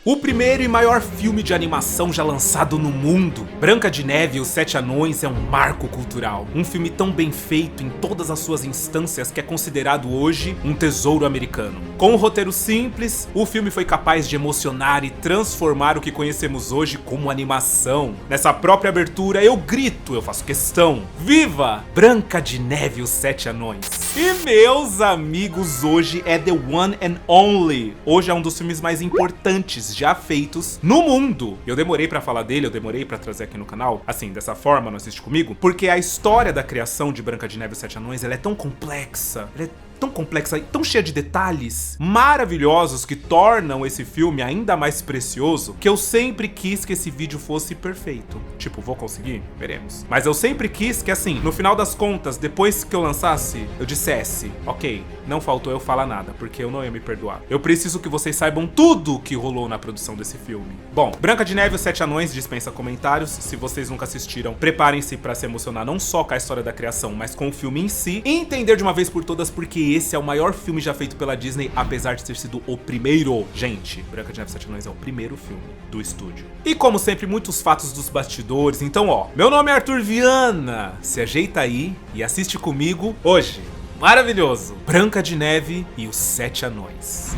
O primeiro e maior filme de animação já lançado no mundo, Branca de Neve e os Sete Anões, é um marco cultural. Um filme tão bem feito em todas as suas instâncias que é considerado hoje um tesouro americano. Com um roteiro simples, o filme foi capaz de emocionar e transformar o que conhecemos hoje como animação. Nessa própria abertura eu grito, eu faço questão: viva Branca de Neve e os Sete Anões! E meus amigos, hoje é the one and only. Hoje é um dos filmes mais importantes já feitos no mundo. Eu demorei pra falar dele, eu demorei pra trazer aqui no canal, assim, dessa forma, não assiste comigo, porque a história da criação de Branca de Neve e os Sete Anões, ela é tão complexa, tão complexa e tão cheia de detalhes maravilhosos que tornam esse filme ainda mais precioso, que eu sempre quis que esse vídeo fosse perfeito. Tipo, vou conseguir? Veremos. Mas eu sempre quis que, assim, no final das contas, depois que eu lançasse, eu dissesse: ok, não faltou eu falar nada, porque eu não ia me perdoar. Eu preciso que vocês saibam tudo o que rolou na produção desse filme. Bom, Branca de Neve e os Sete Anões dispensa comentários. Se vocês nunca assistiram, preparem-se pra se emocionar não só com a história da criação, mas com o filme em si, e entender de uma vez por todas porque esse é o maior filme já feito pela Disney, apesar de ter sido o primeiro. Gente, Branca de Neve e Sete Anões é o primeiro filme do estúdio. E como sempre, muitos fatos dos bastidores. Então, ó, meu nome é Arthur Viana. Se ajeita aí e assiste comigo hoje. Maravilhoso! Branca de Neve e os Sete Anões.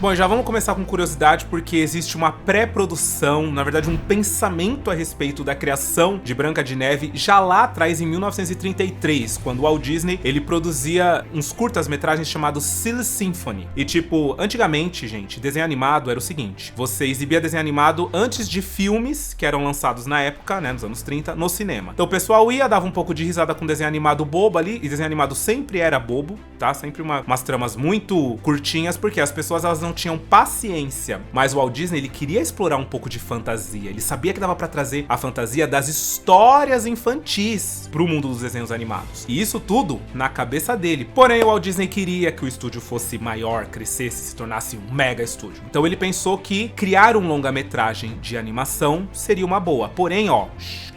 Bom, já vamos começar com curiosidade, porque existe uma pré-produção, na verdade um pensamento a respeito da criação de Branca de Neve já lá atrás, em 1933, quando o Walt Disney, ele produzia uns curtas-metragens chamados Silly Symphony. E tipo, antigamente, gente, desenho animado era o seguinte: você exibia desenho animado antes de filmes que eram lançados na época, né, nos anos 30, no cinema. Então o pessoal ia, dava um pouco de risada com desenho animado bobo ali, e desenho animado sempre era bobo, tá? Sempre umas tramas muito curtinhas, porque as pessoas, elas não tinham paciência. Mas o Walt Disney, ele queria explorar um pouco de fantasia. Ele sabia que dava pra trazer a fantasia das histórias infantis pro mundo dos desenhos animados. E isso tudo na cabeça dele. Porém, o Walt Disney queria que o estúdio fosse maior, crescesse, se tornasse um mega estúdio. Então ele pensou que criar um longa-metragem de animação seria uma boa. Porém, ó,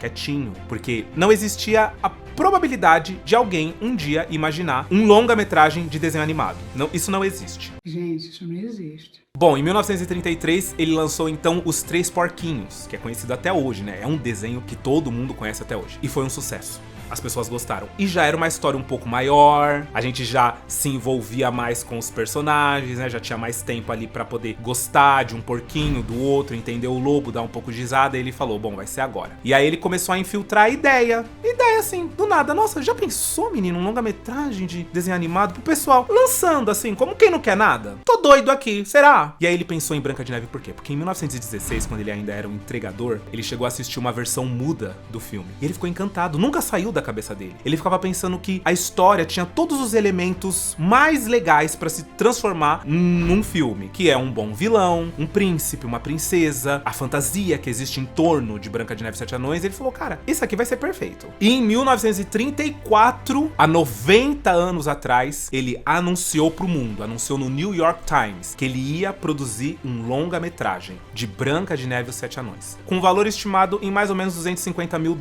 quietinho, porque não existia a probabilidade de alguém um dia imaginar um longa-metragem de desenho animado. Não, isso não existe. Gente, isso não existe. Bom, em 1933, ele lançou então Os Três Porquinhos, que é conhecido até hoje, né? É um desenho que todo mundo conhece até hoje. E foi um sucesso. As pessoas gostaram. E já era uma história um pouco maior, a gente já se envolvia mais com os personagens, né? Já tinha mais tempo ali pra poder gostar de um porquinho, do outro, entender o lobo, dar um pouco de risada. E ele falou: bom, vai ser agora. E aí ele começou a infiltrar a ideia. Ideia assim, do nada. Nossa, já pensou, menino, um longa-metragem de desenho animado pro pessoal? Lançando assim, como quem não quer nada? Tô doido aqui, será? E aí ele pensou em Branca de Neve por quê? Porque em 1916, quando ele ainda era um entregador, ele chegou a assistir uma versão muda do filme. E ele ficou encantado, nunca saiu da cabeça dele. Ele ficava pensando que a história tinha todos os elementos mais legais pra se transformar num filme, que é um bom vilão, um príncipe, uma princesa, a fantasia que existe em torno de Branca de Neve e Sete Anões. Ele falou: cara, isso aqui vai ser perfeito. E em 1934, há 90 anos atrás, ele anunciou pro mundo, anunciou no New York Times, que ele ia produzir um longa-metragem de Branca de Neve e os Sete Anões, com um valor estimado em mais ou menos $250 mil.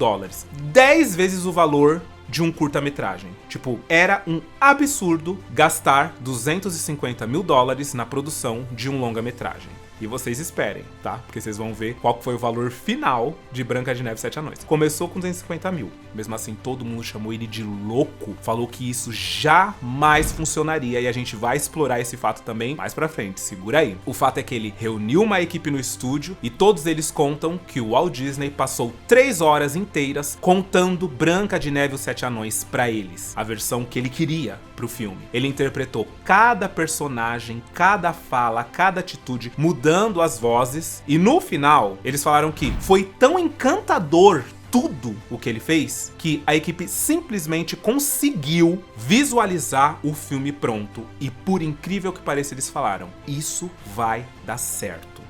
10 vezes o valor de um curta-metragem. Tipo, era um absurdo gastar $250 mil na produção de um longa-metragem. E vocês esperem, tá? Porque vocês vão ver qual foi o valor final de Branca de Neve e Sete Anões. Começou com 250 mil. Mesmo assim, todo mundo chamou ele de louco. Falou que isso jamais funcionaria. E a gente vai explorar esse fato também mais pra frente. Segura aí. O fato é que ele reuniu uma equipe no estúdio e todos eles contam que o Walt Disney passou 3 horas inteiras contando Branca de Neve e os Sete Anões pra eles. A versão que ele queria pro filme. Ele interpretou cada personagem, cada fala, cada atitude, mudando as vozes. E no final, eles falaram que foi tão encantador tudo o que ele fez, que a equipe simplesmente conseguiu visualizar o filme pronto. E por incrível que pareça, eles falaram: isso vai dar certo.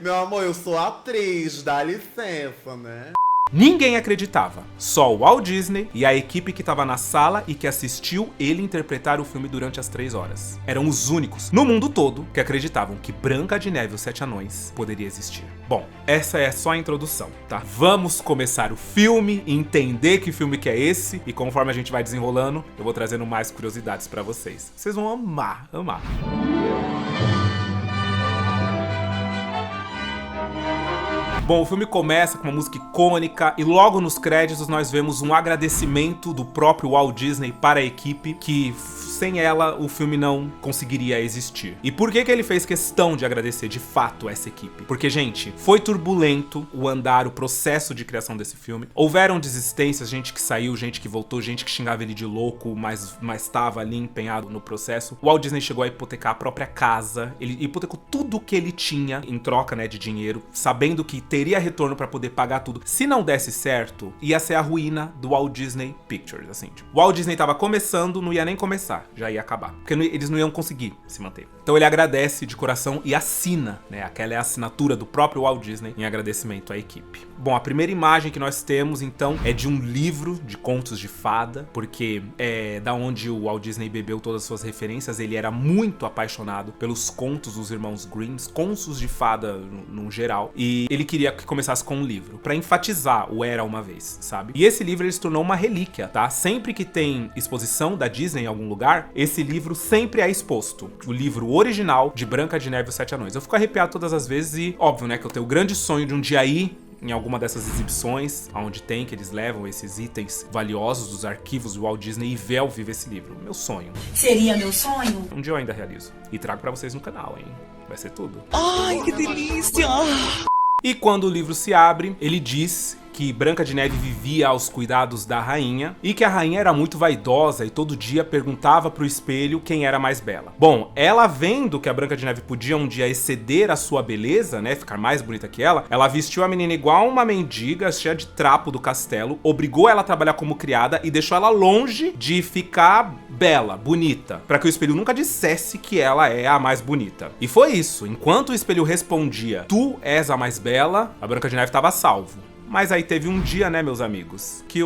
Meu amor, eu sou atriz, dá licença, né? Ninguém acreditava, só o Walt Disney e a equipe que estava na sala e que assistiu ele interpretar o filme durante as 3 horas. Eram os únicos no mundo todo que acreditavam que Branca de Neve e os Sete Anões poderia existir. Bom, essa é só a introdução, tá? Vamos começar o filme, entender que filme que é esse, e conforme a gente vai desenrolando, eu vou trazendo mais curiosidades pra vocês. Vocês vão amar, amar. Bom, o filme começa com uma música icônica e logo nos créditos nós vemos um agradecimento do próprio Walt Disney para a equipe que sem ela o filme não conseguiria existir. E por que ele fez questão de agradecer de fato essa equipe? Porque, gente, foi turbulento o andar, o processo de criação desse filme. Houveram desistências, gente que saiu, gente que voltou, gente que xingava ele de louco, mas estava ali empenhado no processo. O Walt Disney chegou a hipotecar a própria casa, ele hipotecou tudo que ele tinha em troca, né, de dinheiro, sabendo que teria retorno para poder pagar tudo. Se não desse certo, ia ser a ruína do Walt Disney Pictures, assim. Tipo, o Walt Disney tava começando, não ia nem começar, já ia acabar, porque eles não iam conseguir se manter. Então ele agradece de coração e assina, né? Aquela é a assinatura do próprio Walt Disney em agradecimento à equipe. Bom, a primeira imagem que nós temos, então, é de um livro de contos de fada, porque é da onde o Walt Disney bebeu todas as suas referências. Ele era muito apaixonado pelos contos dos irmãos Grimm, contos de fada no geral, e ele queria que começasse com um livro, pra enfatizar o Era Uma Vez, sabe? E esse livro ele se tornou uma relíquia, tá? Sempre que tem exposição da Disney em algum lugar, esse livro sempre é exposto. O livro original de Branca de Neve e os Sete Anões. Eu fico arrepiado todas as vezes e, óbvio, né, que eu tenho o grande sonho de um dia ir em alguma dessas exibições, onde tem que eles levam esses itens valiosos dos arquivos do Walt Disney e ver ao vivo esse livro. Meu sonho. Seria meu sonho? Um dia eu ainda realizo. E trago pra vocês no canal, hein? Vai ser tudo. Ai, que delícia! E quando o livro se abre, ele diz que Branca de Neve vivia aos cuidados da rainha e que a rainha era muito vaidosa e todo dia perguntava pro espelho quem era mais bela. Bom, ela vendo que a Branca de Neve podia um dia exceder a sua beleza, né, ficar mais bonita que ela vestiu a menina igual uma mendiga, cheia de trapo do castelo, obrigou ela a trabalhar como criada e deixou ela longe de ficar bela, bonita, para que o espelho nunca dissesse que ela é a mais bonita. E foi isso, enquanto o espelho respondia, tu és a mais bela, a Branca de Neve estava salvo. Mas aí teve um dia, né, meus amigos, que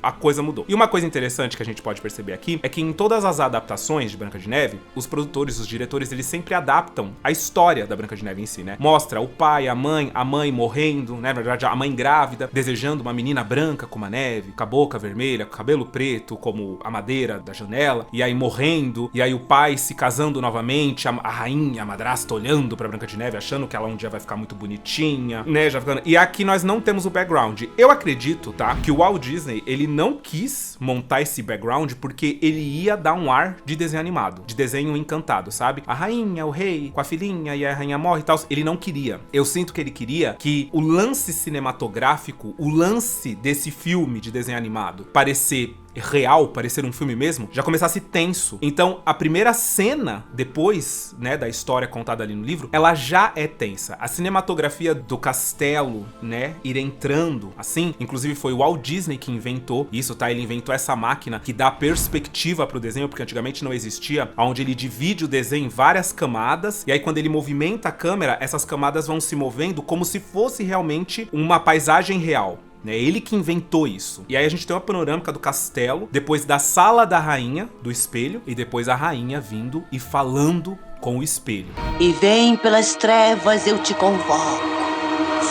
a coisa mudou. E uma coisa interessante que a gente pode perceber aqui é que em todas as adaptações de Branca de Neve, os produtores, os diretores, eles sempre adaptam a história da Branca de Neve em si, né? Mostra o pai, a mãe morrendo, né? Na verdade, a mãe grávida, desejando uma menina branca como a neve, com a boca vermelha, com o cabelo preto como a madeira da janela, e aí morrendo, e aí o pai se casando novamente, a rainha, a madrasta olhando pra Branca de Neve, achando que ela um dia vai ficar muito bonitinha, né? Já ficando... E aqui nós não temos o background. Eu acredito, tá, que o Walt Disney, ele não quis montar esse background porque ele ia dar um ar de desenho animado, de desenho encantado, sabe? A rainha, o rei, com a filhinha e a rainha morre e tal. Ele não queria. Eu sinto que ele queria que o lance cinematográfico, o lance desse filme de desenho animado parecer real, parecer um filme mesmo, já começasse tenso. Então, a primeira cena, depois, né, da história contada ali no livro, ela já é tensa. A cinematografia do castelo, né, ir entrando, assim, inclusive foi o Walt Disney que inventou isso, tá? Ele inventou essa máquina que dá perspectiva pro desenho, porque antigamente não existia, onde ele divide o desenho em várias camadas, e aí quando ele movimenta a câmera, essas camadas vão se movendo como se fosse realmente uma paisagem real. É ele que inventou isso. E aí a gente tem uma panorâmica do castelo, depois da sala da rainha, do espelho, e depois a rainha vindo e falando com o espelho. E vem pelas trevas, eu te convoco.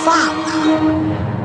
Fala!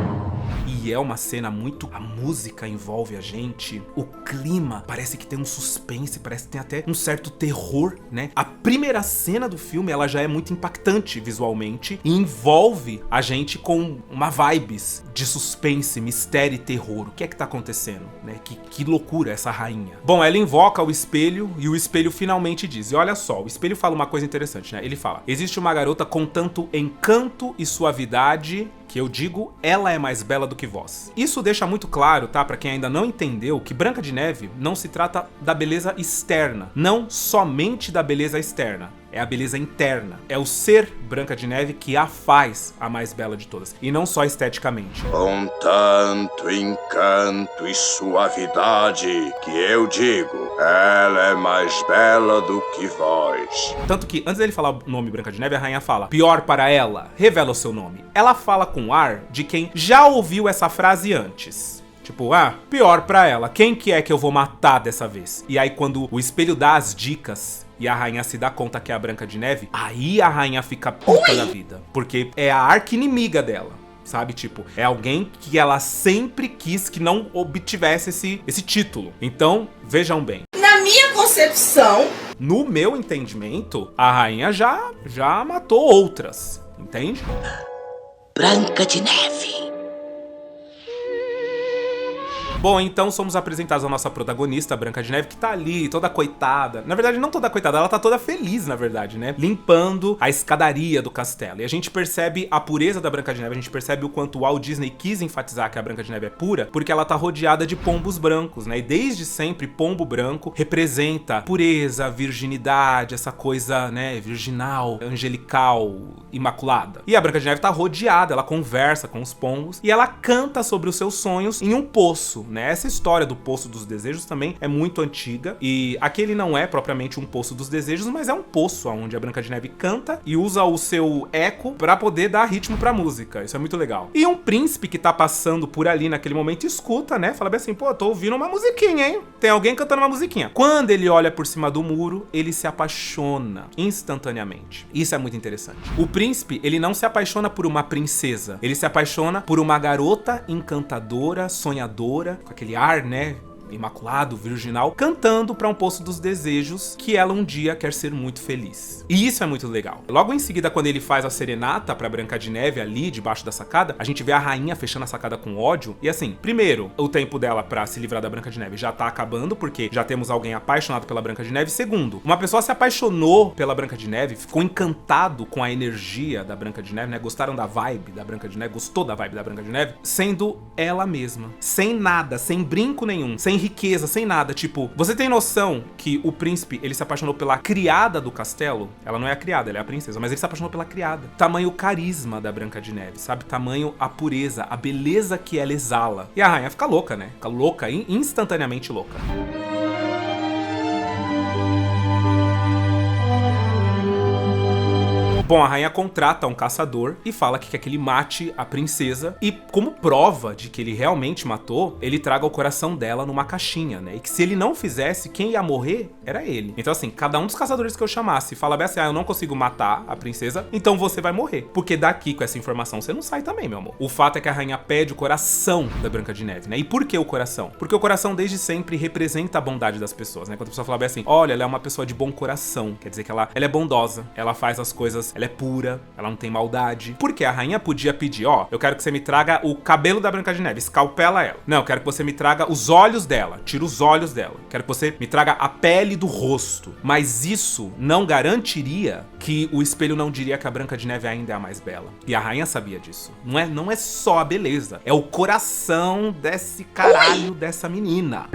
E é uma cena muito... A música envolve a gente, o clima parece que tem um suspense, parece que tem até um certo terror, né? A primeira cena do filme, ela já é muito impactante visualmente e envolve a gente com uma vibes de suspense, mistério e terror. O que é que tá acontecendo, né? Que loucura essa rainha. Bom, ela invoca o espelho e o espelho finalmente diz, e olha só, o espelho fala uma coisa interessante, né? Ele fala, existe uma garota com tanto encanto e suavidade que eu digo, ela é mais bela do que vós. Isso deixa muito claro, tá, pra quem ainda não entendeu, que Branca de Neve não se trata da beleza externa, não somente da beleza externa. é a beleza interna. É o ser Branca de Neve que a faz a mais bela de todas, e não só esteticamente. Com tanto encanto e suavidade que eu digo, ela é mais bela do que vós. Tanto que, antes dele falar o nome Branca de Neve, a rainha fala, pior para ela, revela o seu nome. Ela fala com ar de quem já ouviu essa frase antes. Tipo, pior pra ela, quem que é que eu vou matar dessa vez? E aí quando o espelho dá as dicas e a rainha se dá conta que é a Branca de Neve, aí a rainha fica puta da vida. Porque é a arqui-inimiga dela, sabe? Tipo, é alguém que ela sempre quis que não obtivesse esse título. Então, vejam bem. Na minha concepção, no meu entendimento, a rainha já matou outras, entende? Branca de Neve. Bom, então somos apresentados a nossa protagonista, a Branca de Neve, que tá ali, toda coitada. Na verdade, não toda coitada, ela tá toda feliz, na verdade, né? Limpando a escadaria do castelo. E a gente percebe a pureza da Branca de Neve, a gente percebe o quanto o Walt Disney quis enfatizar que a Branca de Neve é pura, porque ela tá rodeada de pombos brancos, né? E desde sempre, pombo branco representa pureza, virginidade, essa coisa, né, virginal, angelical, imaculada. E a Branca de Neve tá rodeada, ela conversa com os pombos e ela canta sobre os seus sonhos em um poço, né? Essa história do Poço dos Desejos também é muito antiga, e aquele não é propriamente um Poço dos Desejos, mas é um poço onde a Branca de Neve canta e usa o seu eco pra poder dar ritmo pra música. Isso é muito legal. E um príncipe que tá passando por ali naquele momento escuta, né? Fala bem assim, pô, tô ouvindo uma musiquinha, hein? Tem alguém cantando uma musiquinha. Quando ele olha por cima do muro, ele se apaixona instantaneamente. Isso é muito interessante. O príncipe, ele não se apaixona por uma princesa, ele se apaixona por uma garota encantadora, sonhadora, com aquele ar, né, imaculado, virginal, cantando pra um Poço dos Desejos que ela um dia quer ser muito feliz. E isso é muito legal. Logo em seguida, quando ele faz a serenata pra Branca de Neve ali, debaixo da sacada, a gente vê a rainha fechando a sacada com ódio. E assim, primeiro, o tempo dela pra se livrar da Branca de Neve já tá acabando, porque já temos alguém apaixonado pela Branca de Neve. Segundo, uma pessoa se apaixonou pela Branca de Neve, ficou encantado com a energia da Branca de Neve, né? Gostaram da vibe da Branca de Neve, gostou da vibe da Branca de Neve, sendo ela mesma. Sem nada, sem brinco nenhum, sem riqueza, sem nada. Tipo, você tem noção que o príncipe, ele se apaixonou pela criada do castelo? Ela não é a criada, ela é a princesa, mas ele se apaixonou pela criada. Tamanho carisma da Branca de Neve, sabe? Tamanho a pureza, a beleza que ela exala. E a rainha fica louca, né? Fica louca, instantaneamente louca. Bom, a rainha contrata um caçador e fala que quer que ele mate a princesa, e como prova de que ele realmente matou, ele traga o coração dela numa caixinha, né? E que se ele não fizesse, quem ia morrer era ele. Então assim, cada um dos caçadores que eu chamasse fala bem assim, eu não consigo matar a princesa, então você vai morrer. Porque daqui, com essa informação, você não sai também, meu amor. O fato é que a rainha pede o coração da Branca de Neve, né? E por que o coração? Porque o coração desde sempre representa a bondade das pessoas, né? Quando a pessoa fala bem assim, olha, ela é uma pessoa de bom coração, quer dizer que ela é bondosa, ela faz as coisas, ela é pura, ela não tem maldade. Porque a rainha podia pedir, eu quero que você me traga o cabelo da Branca de Neve, escalpela ela. Não, eu quero que você me traga os olhos dela, tira os olhos dela. Quero que você me traga a pele do rosto. Mas isso não garantiria que o espelho não diria que a Branca de Neve ainda é a mais bela. E a rainha sabia disso. Não é só a beleza, é o coração desse caralho dessa menina.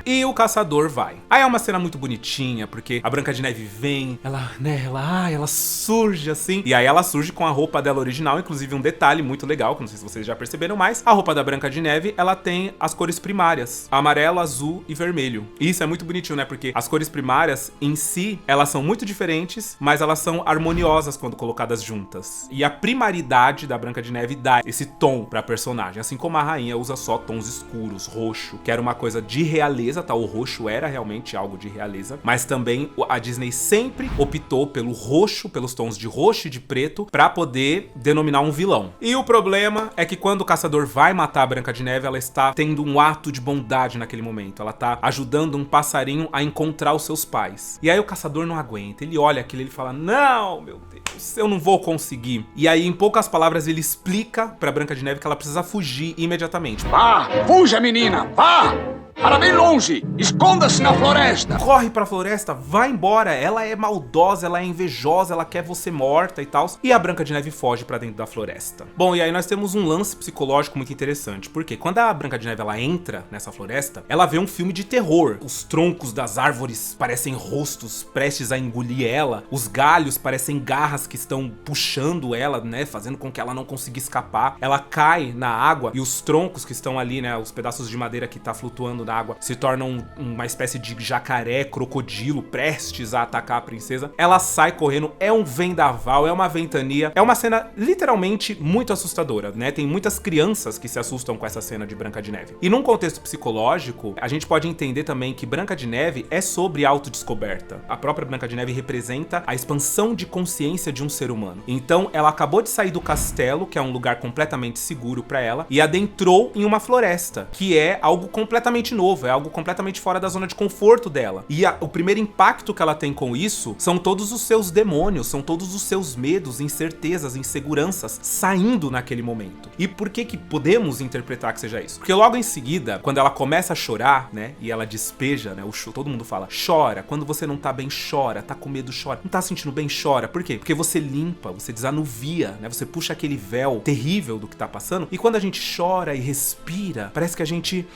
E o caçador vai. Aí é uma cena muito bonitinha, porque a Branca de Neve vem, ela surge assim. E aí ela surge com a roupa dela original, inclusive um detalhe muito legal, que não sei se vocês já perceberam, mas a roupa da Branca de Neve, ela tem as cores primárias, amarelo, azul e vermelho. E isso é muito bonitinho, né? Porque as cores primárias em si, elas são muito diferentes, mas elas são harmoniosas quando colocadas juntas. E a primaridade da Branca de Neve dá esse tom pra personagem, assim como a rainha usa só tons escuros, roxo, que era uma coisa de realeza. Tá? O roxo era realmente algo de realeza, mas também a Disney sempre optou pelo roxo, pelos tons de roxo e de preto, pra poder denominar um vilão. E o problema é que quando o caçador vai matar a Branca de Neve, ela está tendo um ato de bondade naquele momento. Ela tá ajudando um passarinho a encontrar os seus pais. E aí o caçador não aguenta, ele olha aquilo e ele fala, não, meu Deus, eu não vou conseguir. E aí, em poucas palavras, ele explica pra Branca de Neve que ela precisa fugir imediatamente. Vá, fuja, menina, vá! Para bem longe! Esconda-se na floresta! Corre pra floresta, vai embora. Ela é maldosa, ela é invejosa, ela quer você morta e tal. E a Branca de Neve foge pra dentro da floresta. Bom, e aí nós temos um lance psicológico muito interessante. Porque quando a Branca de Neve ela entra nessa floresta, ela vê um filme de terror. Os troncos das árvores parecem rostos prestes a engolir ela. Os galhos parecem garras que estão puxando ela, né? Fazendo com que ela não consiga escapar. Ela cai na água e os troncos que estão ali, né? Os pedaços de madeira que tá flutuando na água se tornam uma espécie de jacaré, crocodilo, prestes a atacar a princesa. Ela sai correndo, é um vendaval, é uma ventania. É uma cena literalmente muito assustadora, né? Tem muitas crianças que se assustam com essa cena de Branca de Neve. E num contexto psicológico, a gente pode entender também que Branca de Neve é sobre autodescoberta. A própria Branca de Neve representa a expansão de consciência de um ser humano. Então, ela acabou de sair do castelo, que é um lugar completamente seguro pra ela, e adentrou em uma floresta, que é algo completamente novo, é algo completamente fora da zona de conforto dela. E o primeiro impacto que ela tem com isso são todos os seus demônios, são todos os seus medos, incertezas, inseguranças saindo naquele momento. E por que podemos interpretar que seja isso? Porque logo em seguida, quando ela começa a chorar, né, e ela despeja, né, todo mundo fala, chora, quando você não tá bem, chora, tá com medo, chora, não tá sentindo bem, chora. Por quê? Porque você limpa, você desanuvia, né, você puxa aquele véu terrível do que tá passando, e quando a gente chora e respira, parece que a gente...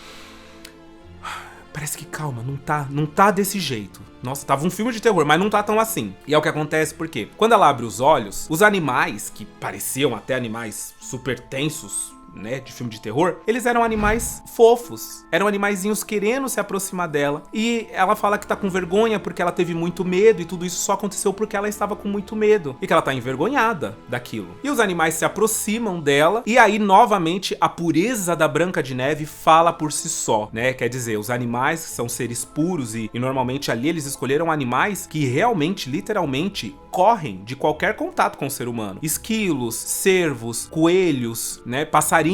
Parece que, calma, não tá desse jeito. Nossa, tava um filme de terror, mas não tá tão assim. E é o que acontece porque, quando ela abre os olhos, os animais, que pareciam até animais super tensos, né, de filme de terror, eles eram animais fofos, eram animaizinhos querendo se aproximar dela, e ela fala que tá com vergonha porque ela teve muito medo, e tudo isso só aconteceu porque ela estava com muito medo, e que ela tá envergonhada daquilo. E os animais se aproximam dela, e aí novamente a pureza da Branca de Neve fala por si só, né, quer dizer, os animais são seres puros, e normalmente ali eles escolheram animais que realmente, literalmente, correm de qualquer contato com o ser humano. Esquilos, cervos, coelhos, né, passarinhos.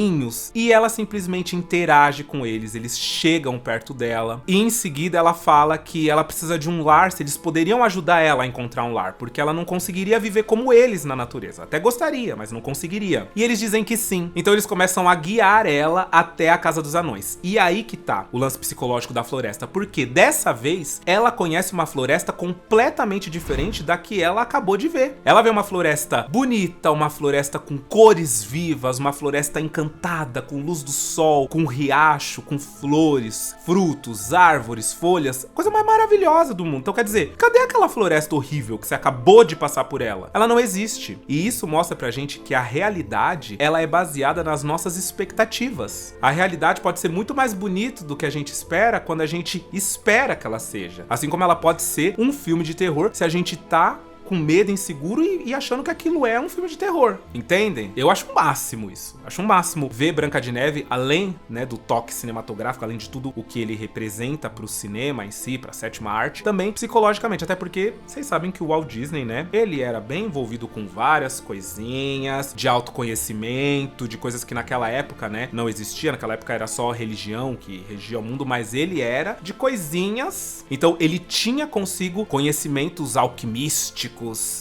E ela simplesmente interage com eles, eles chegam perto dela. E em seguida ela fala que ela precisa de um lar, se eles poderiam ajudar ela a encontrar um lar, porque ela não conseguiria viver como eles na natureza. Até gostaria, mas não conseguiria. E eles dizem que sim. Então eles começam a guiar ela até a Casa dos Anões. E aí que tá o lance psicológico da floresta, porque dessa vez ela conhece uma floresta completamente diferente da que ela acabou de ver. Ela vê uma floresta bonita, uma floresta com cores vivas, uma floresta encantada, com luz do sol, com riacho, com flores, frutos, árvores, folhas, coisa mais maravilhosa do mundo. Então quer dizer, cadê aquela floresta horrível que você acabou de passar por ela? Ela não existe. E isso mostra pra gente que a realidade, ela é baseada nas nossas expectativas. A realidade pode ser muito mais bonita do que a gente espera quando a gente espera que ela seja. Assim como ela pode ser um filme de terror se a gente tá com medo, inseguro e achando que aquilo é um filme de terror, entendem? Eu acho o máximo isso, acho o máximo ver Branca de Neve, além, né, do toque cinematográfico, além de tudo o que ele representa pro cinema em si, pra sétima arte, também psicologicamente, até porque vocês sabem que o Walt Disney, né, ele era bem envolvido com várias coisinhas de autoconhecimento, de coisas que naquela época, né, não existia, naquela época era só a religião que regia o mundo, mas ele era de coisinhas, então ele tinha consigo conhecimentos alquimísticos,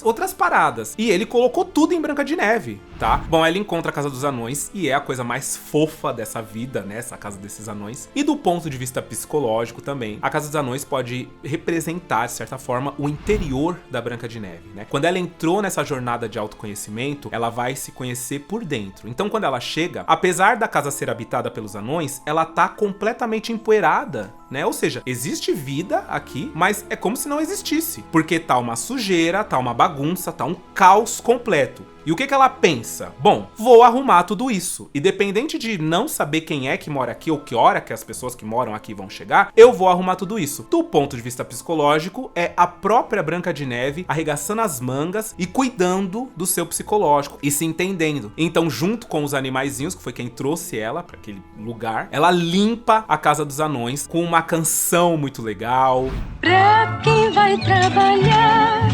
outras paradas. E ele colocou tudo em Branca de Neve, tá? Bom, ela encontra a Casa dos Anões e é a coisa mais fofa dessa vida, né? Essa casa desses anões. E do ponto de vista psicológico também, a Casa dos Anões pode representar, de certa forma, o interior da Branca de Neve, né? Quando ela entrou nessa jornada de autoconhecimento, ela vai se conhecer por dentro. Então, quando ela chega, apesar da casa ser habitada pelos anões, ela tá completamente empoeirada, né? Ou seja, existe vida aqui, mas é como se não existisse. Porque tá uma sujeira, tá uma bagunça, tá um caos completo. E o que ela pensa? Bom, vou arrumar tudo isso. Independente de não saber quem é que mora aqui ou que hora que as pessoas que moram aqui vão chegar, eu vou arrumar tudo isso. Do ponto de vista psicológico, é a própria Branca de Neve arregaçando as mangas e cuidando do seu psicológico e se entendendo. Então, junto com os animaizinhos, que foi quem trouxe ela para aquele lugar, ela limpa a Casa dos Anões com uma canção muito legal. Pra quem vai trabalhar,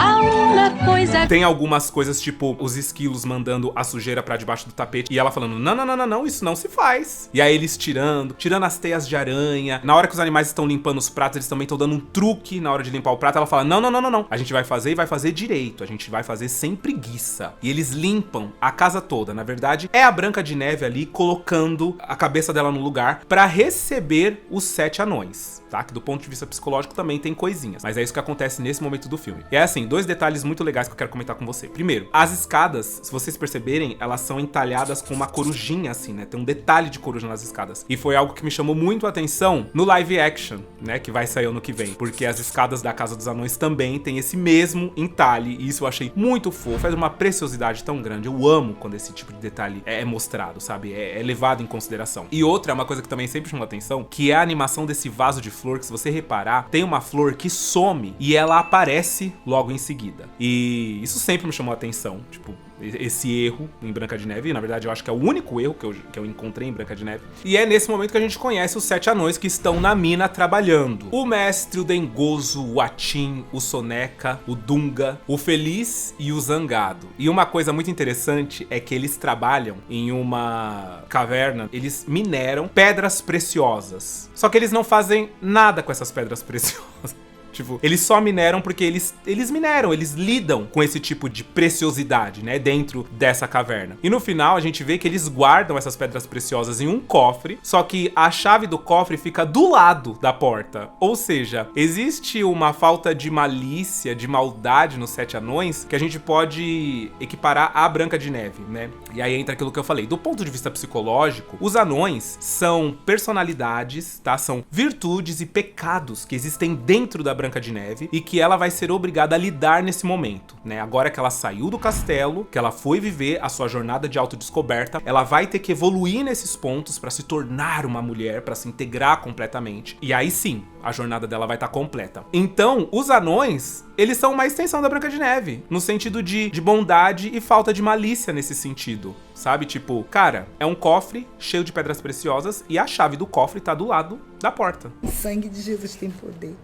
Há uma coisa. Tem algumas coisas, tipo, os esquilos mandando a sujeira pra debaixo do tapete. E ela falando, não, isso não se faz. E aí eles tirando as teias de aranha. Na hora que os animais estão limpando os pratos, eles também estão dando um truque na hora de limpar o prato. Ela fala, não. A gente vai fazer e vai fazer direito. A gente vai fazer sem preguiça. E eles limpam a casa toda. Na verdade, é a Branca de Neve ali colocando a cabeça dela no lugar pra receber os 7 anões. Tá? Que do ponto de vista psicológico também tem coisinhas. Mas é isso que acontece nesse momento do filme. E é assim, 2 detalhes muito legais que eu quero comentar com você. Primeiro, as escadas, se vocês perceberem, elas são entalhadas com uma corujinha assim, né? Tem um detalhe de coruja nas escadas. E foi algo que me chamou muito a atenção no live action, né? Que vai sair ano que vem. Porque as escadas da Casa dos Anões também tem esse mesmo entalhe. E isso eu achei muito fofo. É uma preciosidade tão grande. Eu amo quando esse tipo de detalhe é mostrado, sabe? É levado em consideração. E outra, uma coisa que também sempre chamou a atenção, que é a animação desse vaso de flor, que se você reparar, tem uma flor que some e ela aparece logo em seguida. E isso sempre me chamou a atenção, tipo, esse erro em Branca de Neve. E, na verdade, eu acho que é o único erro que eu encontrei em Branca de Neve. E é nesse momento que a gente conhece os 7 anões que estão na mina trabalhando. O Mestre, o Dengoso, o Atim, o Soneca, o Dunga, o Feliz e o Zangado. E uma coisa muito interessante é que eles trabalham em uma caverna, eles mineram pedras preciosas. Só que eles não fazem nada com essas pedras preciosas. Tipo, eles só mineram porque eles mineram, eles lidam com esse tipo de preciosidade, né, dentro dessa caverna. E no final a gente vê que eles guardam essas pedras preciosas em um cofre, só que a chave do cofre fica do lado da porta. Ou seja, existe uma falta de malícia, de maldade nos 7 anões que a gente pode equiparar à Branca de Neve, né? E aí entra aquilo que eu falei. Do ponto de vista psicológico, os anões são personalidades, tá? São virtudes e pecados que existem dentro da Branca de Neve e que ela vai ser obrigada a lidar nesse momento, né? Agora que ela saiu do castelo, que ela foi viver a sua jornada de autodescoberta, ela vai ter que evoluir nesses pontos pra se tornar uma mulher, pra se integrar completamente. E aí sim, a jornada dela vai estar completa. Então, os anões, eles são uma extensão da Branca de Neve, no sentido de bondade e falta de malícia nesse sentido, sabe? Tipo, cara, é um cofre cheio de pedras preciosas e a chave do cofre tá do lado da porta. O sangue de Jesus tem poder.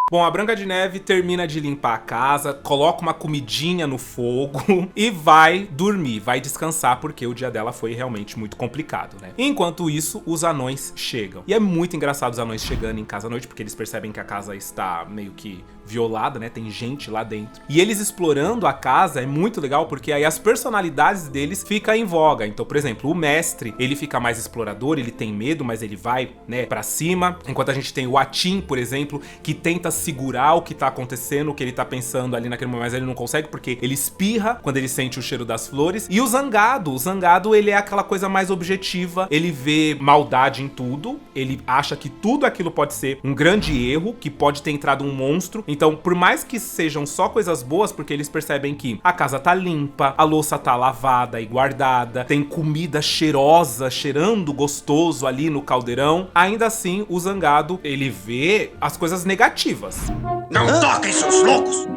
Bom, a Branca de Neve termina de limpar a casa, coloca uma comidinha no fogo e vai dormir, vai descansar, porque o dia dela foi realmente muito complicado, né? Enquanto isso, os anões chegam. E é muito engraçado os anões chegando em casa à noite, porque eles percebem que a casa está meio que violada, né? Tem gente lá dentro. E eles explorando a casa é muito legal, porque aí as personalidades deles ficam em voga. Então, por exemplo, o mestre, ele fica mais explorador, ele tem medo, mas ele vai, né, pra cima. Enquanto a gente tem o Atim, por exemplo, que tenta segurar o que tá acontecendo, o que ele tá pensando ali naquele momento, mas ele não consegue porque ele espirra quando ele sente o cheiro das flores. E o Zangado, ele é aquela coisa mais objetiva, ele vê maldade em tudo, ele acha que tudo aquilo pode ser um grande erro, que pode ter entrado um monstro. Então, por mais que sejam só coisas boas, porque eles percebem que a casa tá limpa, a louça tá lavada e guardada, tem comida cheirosa, cheirando gostoso ali no caldeirão, ainda assim o Zangado, ele vê as coisas negativas. Não toquem, seus loucos!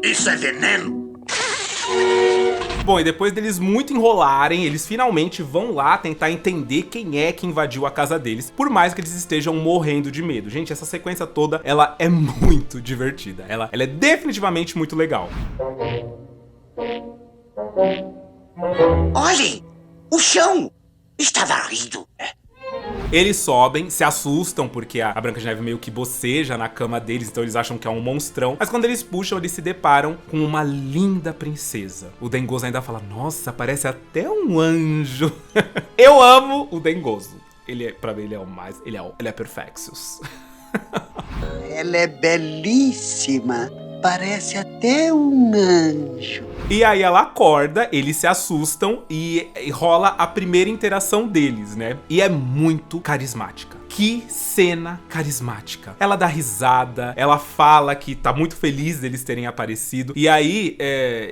Isso é veneno! Bom, e depois deles muito enrolarem, eles finalmente vão lá tentar entender quem é que invadiu a casa deles, por mais que eles estejam morrendo de medo. Gente, essa sequência toda, ela é muito divertida. Ela é definitivamente muito legal. Olhem! O chão está varrido. Eles sobem, se assustam, porque a Branca de Neve meio que boceja na cama deles, então eles acham que é um monstrão. Mas quando eles puxam, eles se deparam com uma linda princesa. O Dengoso ainda fala, nossa, parece até um anjo. Eu amo o Dengoso. Pra mim, ele é o mais... Ele é Perfectus. Ela é belíssima. Parece até um anjo. E aí ela acorda, eles se assustam e rola a primeira interação deles, né? E é muito carismática. Que cena carismática. Ela dá risada, ela fala que tá muito feliz deles terem aparecido. E aí,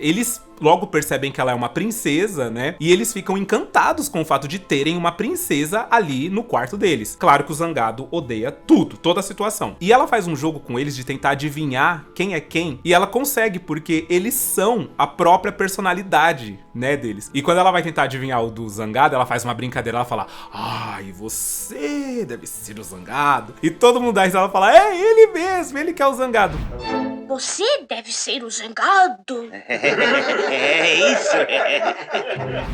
eles logo percebem que ela é uma princesa, né? E eles ficam encantados com o fato de terem uma princesa ali no quarto deles. Claro que o Zangado odeia tudo, toda a situação. E ela faz um jogo com eles de tentar adivinhar quem é quem. E ela consegue, porque eles são a própria personalidade, né, deles. E quando ela vai tentar adivinhar o do Zangado, ela faz uma brincadeira, ela fala, ai, você deve ser o Zangado. E todo mundo dá risada e fala, é ele mesmo, ele que é o Zangado. Você deve ser o zangado. É isso.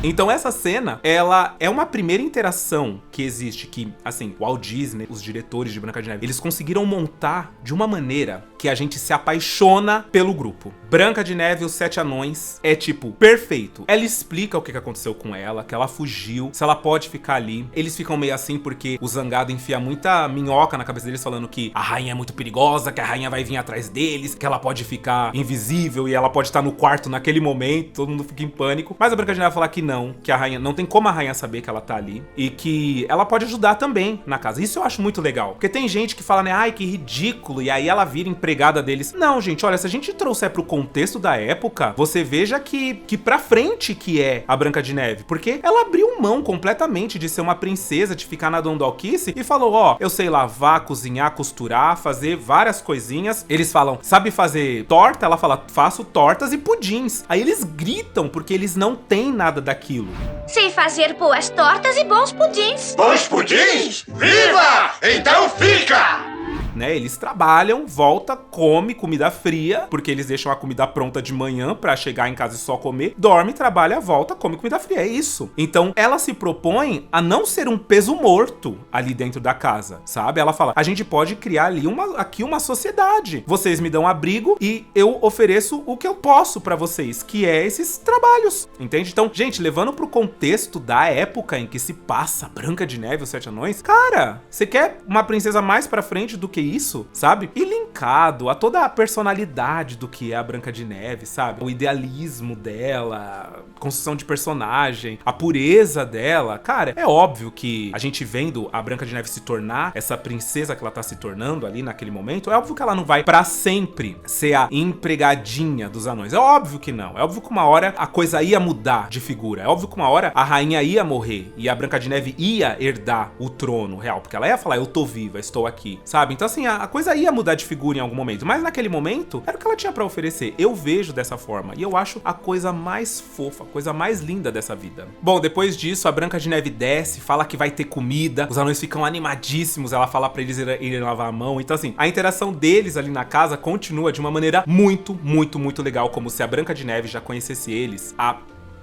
Então essa cena, ela é uma primeira interação que existe, que, assim, o Walt Disney, os diretores de Branca de Neve, eles conseguiram montar de uma maneira que a gente se apaixona pelo grupo. Branca de Neve e os Sete Anões é, tipo, perfeito. Ela explica o que aconteceu com ela, que ela fugiu, se ela pode ficar ali. Eles ficam meio assim porque o Zangado enfia muita minhoca na cabeça deles, falando que a rainha é muito perigosa, que a rainha vai vir atrás deles, que ela pode ficar invisível e ela pode estar no quarto naquele momento, todo mundo fica em pânico. Mas a Branca de Neve vai falar que não, que a rainha, não tem como a rainha saber que ela tá ali e que ela pode ajudar também na casa. Isso eu acho muito legal, porque tem gente que fala, né, ai, que ridículo, e aí ela vira empregada deles. Não, gente, olha, se a gente trouxer pro contexto da época, você veja que pra frente que é a Branca de Neve, porque ela abriu mão completamente de ser uma princesa, de ficar na Dondalquice e falou, ó, eu sei lavar, cozinhar, costurar, fazer várias coisinhas. Eles falam, sabe fazer torta? Ela fala, faço tortas e pudins. Aí eles gritam porque eles não têm nada daquilo. Sei fazer boas tortas e bons pudins. Bons pudins? Viva! Então fica! Né, eles trabalham, volta, come comida fria, porque eles deixam a comida pronta de manhã pra chegar em casa e só comer, dorme, trabalha, volta, come comida fria, é isso. Então ela se propõe a não ser um peso morto ali dentro da casa, sabe? Ela fala, a gente pode criar ali uma sociedade, vocês me dão abrigo e eu ofereço o que eu posso pra vocês, que é esses trabalhos, entende? Então, gente, levando pro contexto da época em que se passa Branca de Neve e os Sete Anões, cara, você quer uma princesa mais pra frente do que isso, sabe? E linkado a toda a personalidade do que é a Branca de Neve, sabe? O idealismo dela, construção de personagem, a pureza dela. Cara, é óbvio que a gente vendo a Branca de Neve se tornar essa princesa que ela tá se tornando ali naquele momento, é óbvio que ela não vai pra sempre ser a empregadinha dos anões. É óbvio que não. É óbvio que uma hora a coisa ia mudar de figura. É óbvio que uma hora a rainha ia morrer e a Branca de Neve ia herdar o trono real, porque ela ia falar, eu tô viva, estou aqui, sabe? Então assim, a coisa ia mudar de figura em algum momento, mas naquele momento era o que ela tinha pra oferecer. Eu vejo dessa forma e eu acho a coisa mais fofa, a coisa mais linda dessa vida. Bom, depois disso, a Branca de Neve desce, fala que vai ter comida, os anões ficam animadíssimos, ela fala pra eles irem lavar a mão. Então assim, a interação deles ali na casa continua de uma maneira muito, muito, muito legal, como se a Branca de Neve já conhecesse eles há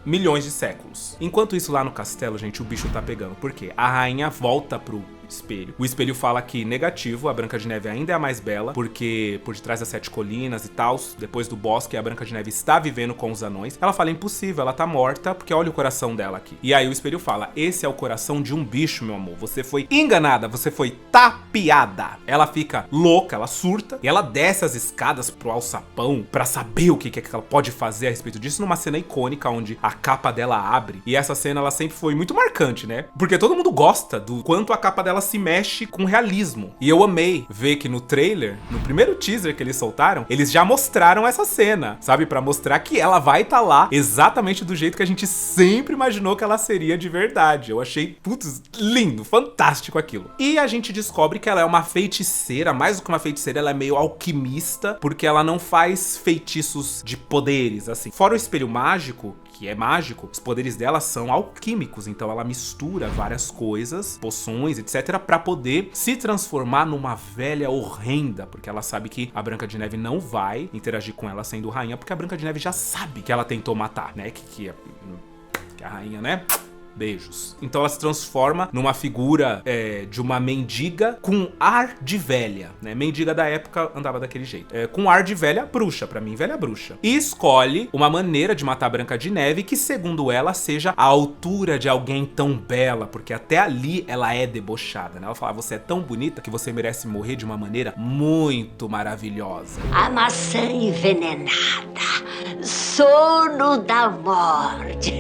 milhões de séculos. Enquanto isso, lá no castelo, gente, o bicho tá pegando. Por quê? A rainha volta pro espelho. O espelho fala que negativo, a Branca de Neve ainda é a mais bela, porque por detrás das 7 colinas e tal, depois do bosque, a Branca de Neve está vivendo com os anões. Ela fala, impossível, ela tá morta, porque olha o coração dela aqui. E aí o espelho fala, esse é o coração de um bicho, meu amor. Você foi enganada, você foi tapeada. Ela fica louca, ela surta, e ela desce as escadas pro alçapão pra saber o que é que ela pode fazer a respeito disso, numa cena icônica, onde a capa dela abre. E essa cena, ela sempre foi muito marcante, né? Porque todo mundo gosta do quanto a capa dela se mexe com realismo. E eu amei ver que no trailer, no primeiro teaser que eles soltaram, eles já mostraram essa cena, sabe? Pra mostrar que ela vai estar lá exatamente do jeito que a gente sempre imaginou que ela seria de verdade. Eu achei, putz, lindo, fantástico aquilo. E a gente descobre que ela é uma feiticeira, mais do que uma feiticeira, ela é meio alquimista, porque ela não faz feitiços de poderes, assim. Fora o espelho mágico, que é mágico, os poderes dela são alquímicos, então ela mistura várias coisas, poções, etc, pra poder se transformar numa velha horrenda, porque ela sabe que a Branca de Neve não vai interagir com ela sendo rainha, porque a Branca de Neve já sabe que ela tentou matar, né, que a rainha, né, beijos. Então ela se transforma numa figura de uma mendiga com ar de velha, né? Mendiga da época andava daquele jeito. Com ar de velha bruxa, pra mim, velha bruxa. E escolhe uma maneira de matar a Branca de Neve que, segundo ela, seja a altura de alguém tão bela, porque até ali ela é debochada, né? Ela fala, você é tão bonita que você merece morrer de uma maneira muito maravilhosa. A maçã envenenada, sono da morte.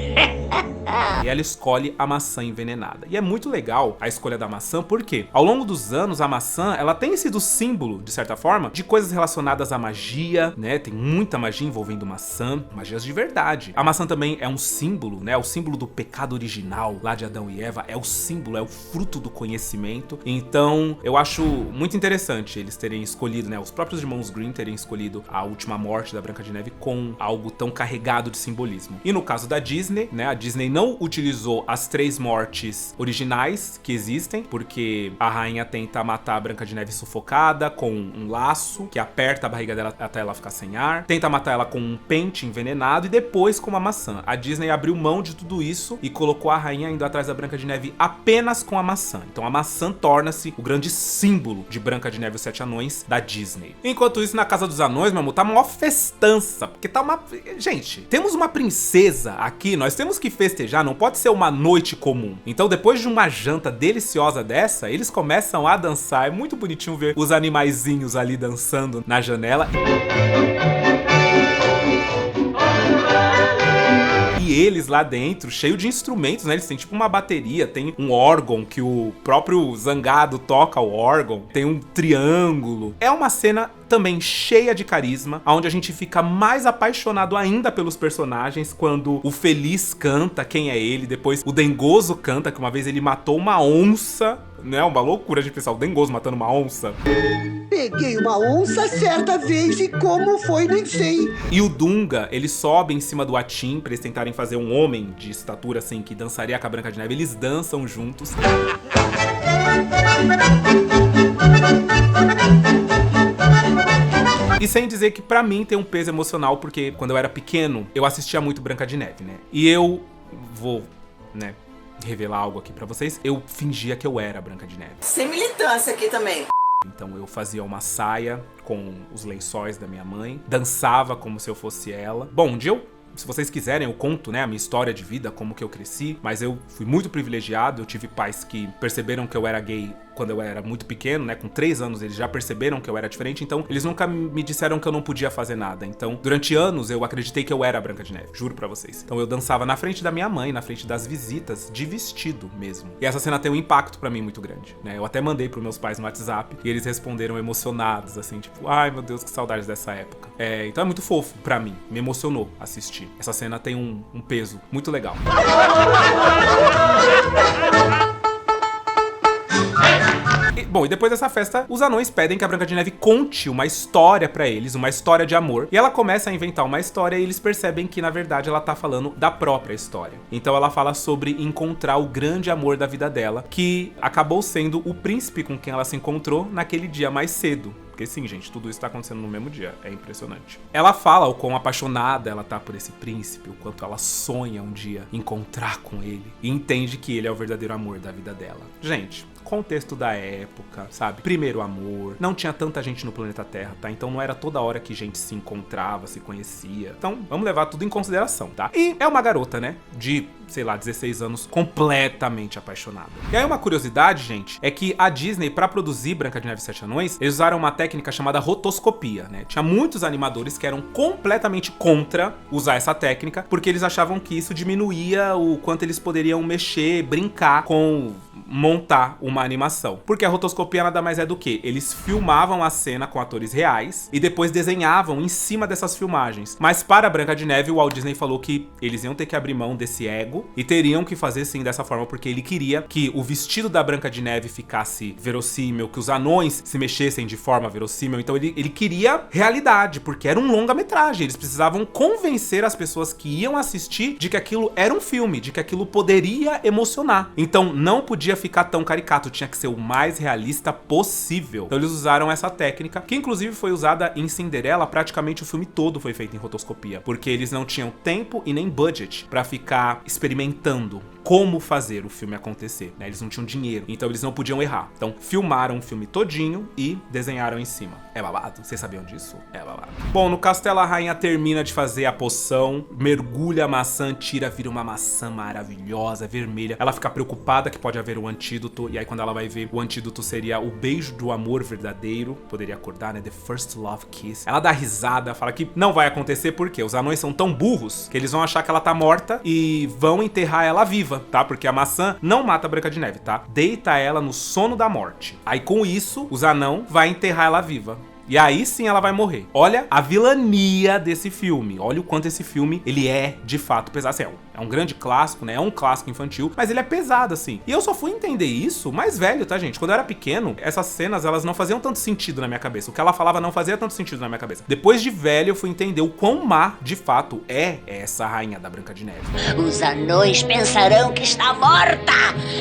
E ela escolhe a maçã envenenada. E é muito legal a escolha da maçã, porque ao longo dos anos a maçã, ela tem sido símbolo, de certa forma, de coisas relacionadas à magia, né? Tem muita magia envolvendo maçã, magias de verdade. A maçã também é um símbolo, né? O símbolo do pecado original lá de Adão e Eva, é o símbolo, é o fruto do conhecimento. Então, eu acho muito interessante eles terem escolhido, né? Os próprios irmãos Grimm terem escolhido a última morte da Branca de Neve com algo tão carregado de simbolismo. E no caso da Disney, né? A Disney não não utilizou as 3 mortes originais que existem, porque a rainha tenta matar a Branca de Neve sufocada com um laço que aperta a barriga dela até ela ficar sem ar, tenta matar ela com um pente envenenado e depois com uma maçã. A Disney abriu mão de tudo isso e colocou a rainha indo atrás da Branca de Neve apenas com a maçã. Então a maçã torna-se o grande símbolo de Branca de Neve e os 7 Anões da Disney. Enquanto isso, na Casa dos Anões, meu amor, tá uma festança, porque tá uma... Gente, temos uma princesa aqui, nós temos que festejar, não pode ser uma noite comum. Então depois de uma janta deliciosa dessa, eles começam a dançar. É muito bonitinho ver os animaizinhos ali dançando na janela. E eles lá dentro, cheio de instrumentos, né? Eles têm tipo uma bateria, tem um órgão que o próprio Zangado toca o órgão, tem um triângulo. É uma cena também cheia de carisma, onde a gente fica mais apaixonado ainda pelos personagens quando o Feliz canta Quem é Ele, depois o Dengoso canta que uma vez ele matou uma onça, né? Uma loucura de pensar, o Dengoso matando uma onça. Peguei uma onça certa vez e como foi nem sei. E o Dunga, ele sobe em cima do Atim pra eles tentarem fazer um homem de estatura assim que dançaria com a Branca de Neve. Eles dançam juntos. E sem dizer que pra mim tem um peso emocional, porque quando eu era pequeno, eu assistia muito Branca de Neve, né? E eu vou, né, revelar algo aqui pra vocês. Eu fingia que eu era a Branca de Neve. Sem militância aqui também. Então eu fazia uma saia com os lençóis da minha mãe, dançava como se eu fosse ela. Bom, um dia se vocês quiserem, eu conto, né, a minha história de vida, como que eu cresci, mas eu fui muito privilegiado, eu tive pais que perceberam que eu era gay quando eu era muito pequeno, né, com 3 anos eles já perceberam que eu era diferente, então eles nunca me disseram que eu não podia fazer nada. Então, durante anos eu acreditei que eu era a Branca de Neve, juro pra vocês. Então eu dançava na frente da minha mãe, na frente das visitas, de vestido mesmo. E essa cena tem um impacto pra mim muito grande, né, eu até mandei pros meus pais no WhatsApp e eles responderam emocionados, assim, tipo, ai meu Deus, que saudades dessa época. Então é muito fofo pra mim, me emocionou assistir. Essa cena tem um peso muito legal. Bom, e depois dessa festa, os anões pedem que a Branca de Neve conte uma história pra eles, uma história de amor. E ela começa a inventar uma história e eles percebem que, na verdade, ela tá falando da própria história. Então ela fala sobre encontrar o grande amor da vida dela, que acabou sendo o príncipe com quem ela se encontrou naquele dia mais cedo. Porque sim, gente, tudo isso tá acontecendo no mesmo dia, é impressionante. Ela fala o quão apaixonada ela tá por esse príncipe, o quanto ela sonha um dia encontrar com ele e entende que ele é o verdadeiro amor da vida dela. Gente, contexto da época, sabe? Primeiro amor, não tinha tanta gente no planeta Terra, tá? Então não era toda hora que gente se encontrava, se conhecia. Então vamos levar tudo em consideração, tá? E é uma garota, né? De, sei lá, 16 anos, completamente apaixonada. E aí uma curiosidade, gente, é que a Disney, pra produzir Branca de Neve e 7 Anões, eles usaram uma técnica chamada rotoscopia, né? Tinha muitos animadores que eram completamente contra usar essa técnica, porque eles achavam que isso diminuía o quanto eles poderiam mexer, brincar com montar uma animação. Porque a rotoscopia nada mais é do que eles filmavam a cena com atores reais e depois desenhavam em cima dessas filmagens. Mas para a Branca de Neve, o Walt Disney falou que eles iam ter que abrir mão desse ego e teriam que fazer sim dessa forma, porque ele queria que o vestido da Branca de Neve ficasse verossímil, que os anões se mexessem de forma verossímil. Então ele queria realidade, porque era um longa-metragem. Eles precisavam convencer as pessoas que iam assistir de que aquilo era um filme, de que aquilo poderia emocionar. Então não podia ficar tão caricato, tinha que ser o mais realista possível. Então eles usaram essa técnica, que inclusive foi usada em Cinderela. Praticamente o filme todo foi feito em rotoscopia, porque eles não tinham tempo e nem budget pra ficar experimentando como fazer o filme acontecer, né? Eles não tinham dinheiro, então eles não podiam errar. Então filmaram o filme todinho e desenharam em cima. É babado? Vocês sabiam disso? É babado. Bom, no castelo a rainha termina de fazer a poção, mergulha a maçã, tira, vira uma maçã maravilhosa, vermelha. Ela fica preocupada que pode haver um antídoto, e aí quando ela vai ver, o antídoto seria o beijo do amor verdadeiro. Poderia acordar, né? The First Love Kiss. Ela dá risada, fala que não vai acontecer porque os anões são tão burros que eles vão achar que ela tá morta e vão enterrar ela viva, tá? Porque a maçã não mata a Branca de Neve, tá? Deita ela no sono da morte. Aí com isso, os anãos vão enterrar ela viva. E aí sim ela vai morrer. Olha a vilania desse filme. Olha o quanto esse filme, ele é de fato pesado. Assim, É um grande clássico, né? É um clássico infantil, mas ele é pesado, assim. E eu só fui entender isso mais velho, tá, gente? Quando eu era pequeno, essas cenas, elas não faziam tanto sentido na minha cabeça. O que ela falava não fazia tanto sentido na minha cabeça. Depois de velho, eu fui entender o quão má, de fato, é essa rainha da Branca de Neve. Os anões pensarão que está morta.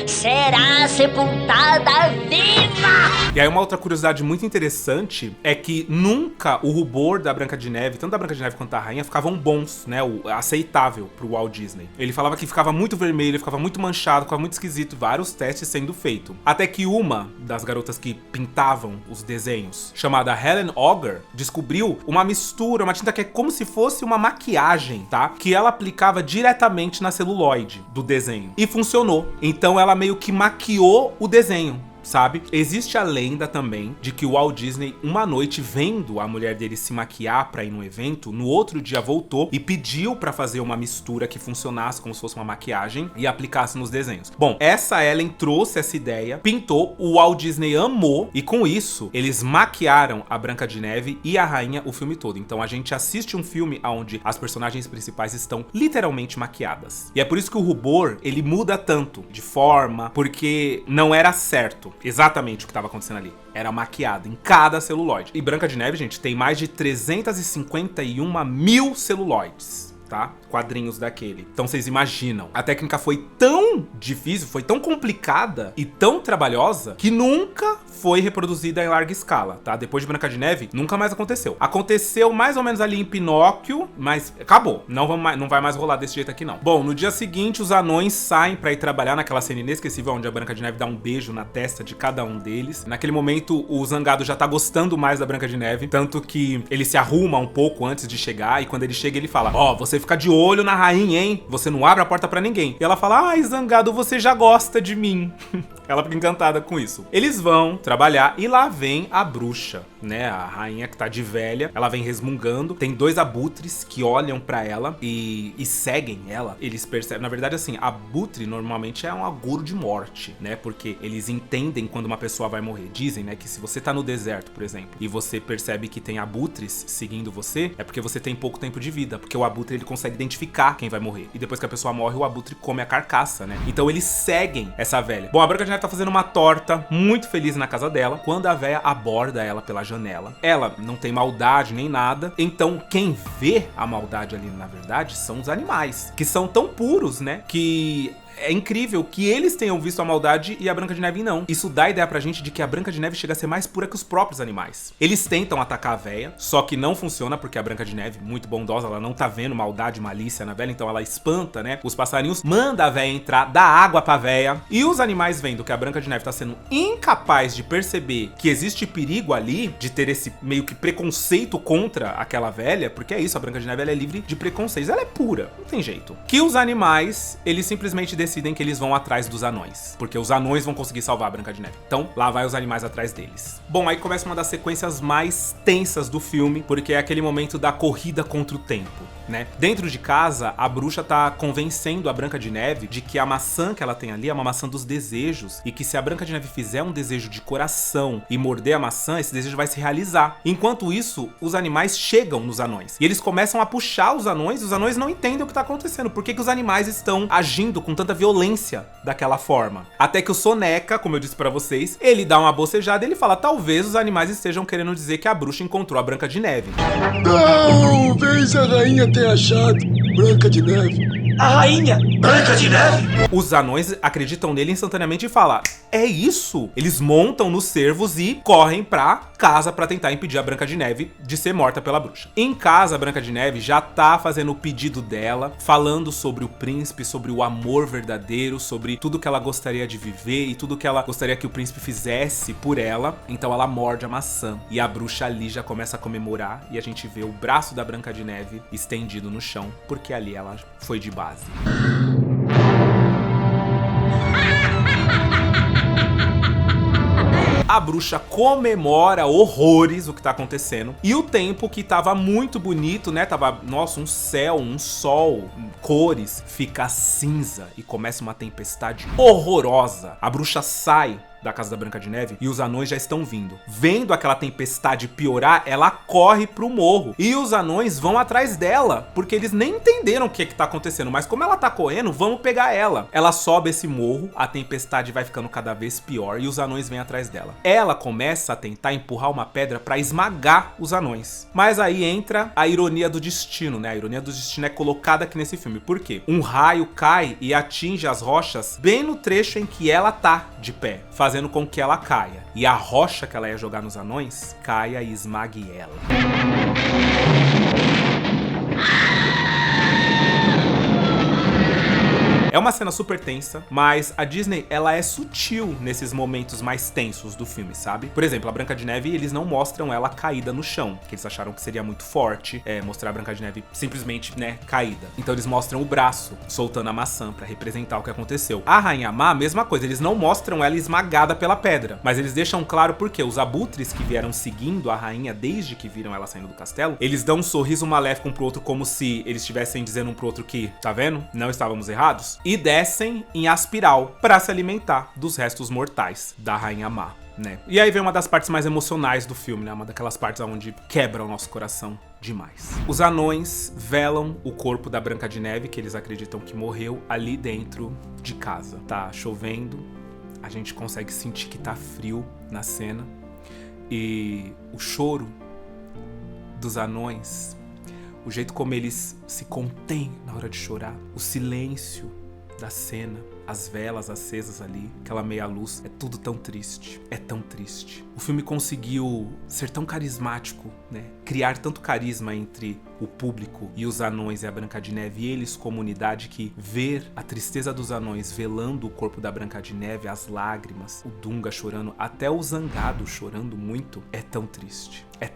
Será sepultada viva. E aí uma outra curiosidade muito interessante é que nunca o rubor da Branca de Neve, tanto da Branca de Neve quanto da rainha, ficavam bons, né? O aceitável pro Walt Disney. Ele falava que ficava muito vermelho, ficava muito manchado, ficava muito esquisito, vários testes sendo feitos. Até que uma das garotas que pintavam os desenhos, chamada Helen Auger, descobriu uma mistura, uma tinta que é como se fosse uma maquiagem, tá? Que ela aplicava diretamente na celuloide do desenho. E funcionou. Então ela meio que maquiou o desenho, sabe? Existe a lenda também de que o Walt Disney, uma noite, vendo a mulher dele se maquiar pra ir no evento, no outro dia voltou e pediu pra fazer uma mistura que funcionasse como se fosse uma maquiagem e aplicasse nos desenhos. Bom, essa Ellen trouxe essa ideia, pintou, o Walt Disney amou e com isso eles maquiaram a Branca de Neve e a rainha o filme todo. Então a gente assiste um filme onde as personagens principais estão literalmente maquiadas. E é por isso que o rubor, ele muda tanto de forma, porque não era certo exatamente o que estava acontecendo ali. Era maquiado em cada celuloide. E Branca de Neve, gente, tem mais de 351 mil celuloides, tá? Quadrinhos daquele. Então vocês imaginam, a técnica foi tão difícil, foi tão complicada e tão trabalhosa que nunca foi reproduzida em larga escala, tá? Depois de Branca de Neve, nunca mais aconteceu. Aconteceu mais ou menos ali em Pinóquio, mas acabou. Não vai mais rolar desse jeito aqui, não. Bom, no dia seguinte, os anões saem pra ir trabalhar naquela cena inesquecível onde a Branca de Neve dá um beijo na testa de cada um deles. Naquele momento, o Zangado já tá gostando mais da Branca de Neve, tanto que ele se arruma um pouco antes de chegar e quando ele chega, ele fala: ó, você fica de olho na rainha, hein? Você não abre a porta pra ninguém. E ela fala: ai, Zangado, você já gosta de mim. Ela fica encantada com isso. Eles vão trabalhar e lá vem a bruxa, né? A rainha que tá de velha, ela vem resmungando. Tem dois abutres que olham pra ela e seguem ela. Eles percebem, na verdade, assim, abutre normalmente é um agouro de morte, né? Porque eles entendem quando uma pessoa vai morrer. Dizem, né, que se você tá no deserto, por exemplo, e você percebe que tem abutres seguindo você, é porque você tem pouco tempo de vida, porque o abutre, ele consegue identificar quem vai morrer. E depois que a pessoa morre, o abutre come a carcaça, né? Então eles seguem essa velha. Bom, a Branca de Neve tá fazendo uma torta, muito feliz na casa dela, quando a véia aborda ela pela janela. Ela não tem maldade nem nada, então quem vê a maldade ali, na verdade, são os animais, que são tão puros, né, que é incrível que eles tenham visto a maldade e a Branca de Neve não. Isso dá a ideia pra gente de que a Branca de Neve chega a ser mais pura que os próprios animais. Eles tentam atacar a véia, só que não funciona porque a Branca de Neve, muito bondosa, ela não tá vendo maldade, malícia na velha, então ela espanta, né, os passarinhos, manda a véia entrar, dá água pra véia. E os animais, vendo que a Branca de Neve tá sendo incapaz de perceber que existe perigo ali, de ter esse meio que preconceito contra aquela velha, porque é isso, a Branca de Neve, ela é livre de preconceitos, ela é pura, não tem jeito. Que os animais, eles simplesmente decidem que eles vão atrás dos anões, porque os anões vão conseguir salvar a Branca de Neve. Então, lá vai os animais atrás deles. Bom, aí começa uma das sequências mais tensas do filme, porque é aquele momento da corrida contra o tempo, né? Dentro de casa, a bruxa tá convencendo a Branca de Neve de que a maçã que ela tem ali é uma maçã dos desejos, e que se a Branca de Neve fizer um desejo de coração e morder a maçã, esse desejo vai se realizar. Enquanto isso, os animais chegam nos anões, e eles começam a puxar os anões, e os anões não entendem o que tá acontecendo. Por que os animais estão agindo com tanta violência daquela forma? Até que o Soneca, como eu disse pra vocês, ele dá uma bocejada e ele fala: talvez os animais estejam querendo dizer que a bruxa encontrou a Branca de Neve. Talvez a rainha tenha achado Branca de Neve. A rainha Branca de Neve? Os anões acreditam nele instantaneamente e falam: é isso? Eles montam nos cervos e correm pra casa pra tentar impedir a Branca de Neve de ser morta pela bruxa. Em casa, a Branca de Neve já tá fazendo o pedido dela, falando sobre o príncipe, sobre o amor verdadeiro, sobre tudo que ela gostaria de viver e tudo que ela gostaria que o príncipe fizesse por ela. Então ela morde a maçã e a bruxa ali já começa a comemorar, e a gente vê o braço da Branca de Neve estendido no chão, porque ali ela foi de base. A bruxa comemora horrores o que tá acontecendo. E o tempo, que tava muito bonito, né? Tava, nossa, um céu, um sol, cores, fica cinza e começa uma tempestade horrorosa. A bruxa sai da casa da Branca de Neve e os anões já estão vindo. Vendo aquela tempestade piorar, ela corre pro morro e os anões vão atrás dela, porque eles nem entenderam o que tá acontecendo, mas como ela tá correndo, vamos pegar ela. Ela sobe esse morro, a tempestade vai ficando cada vez pior e os anões vêm atrás dela. Ela começa a tentar empurrar uma pedra pra esmagar os anões. Mas aí entra a ironia do destino, né? A ironia do destino é colocada aqui nesse filme. Por quê? Um raio cai e atinge as rochas bem no trecho em que ela tá de pé, fazendo com que ela caia. E a rocha que ela ia jogar nos anões caia e esmague ela. É uma cena super tensa, mas a Disney, ela é sutil nesses momentos mais tensos do filme, sabe? Por exemplo, a Branca de Neve, eles não mostram ela caída no chão, que eles acharam que seria muito forte, mostrar a Branca de Neve simplesmente, né, caída. Então eles mostram o braço soltando a maçã pra representar o que aconteceu. A Rainha Má, mesma coisa, eles não mostram ela esmagada pela pedra, mas eles deixam claro porque os abutres que vieram seguindo a rainha desde que viram ela saindo do castelo, eles dão um sorriso maléfico um pro outro como se eles estivessem dizendo um pro outro que, tá vendo? Não estávamos errados. E descem em aspiral para se alimentar dos restos mortais da Rainha Má, né? E aí vem uma das partes mais emocionais do filme, né? Uma daquelas partes onde quebra o nosso coração demais. Os anões velam o corpo da Branca de Neve, que eles acreditam que morreu, ali dentro de casa. Tá chovendo, a gente consegue sentir que tá frio na cena. E o choro dos anões, o jeito como eles se contêm na hora de chorar, o silêncio da cena, as velas acesas ali, aquela meia luz, é tudo tão triste, é tão triste. O filme conseguiu ser tão carismático, né? Criar tanto carisma entre o público e os anões e a Branca de Neve, e eles comunidade, que ver a tristeza dos anões velando o corpo da Branca de Neve, as lágrimas, o Dunga chorando, até o Zangado chorando muito, é tão triste, é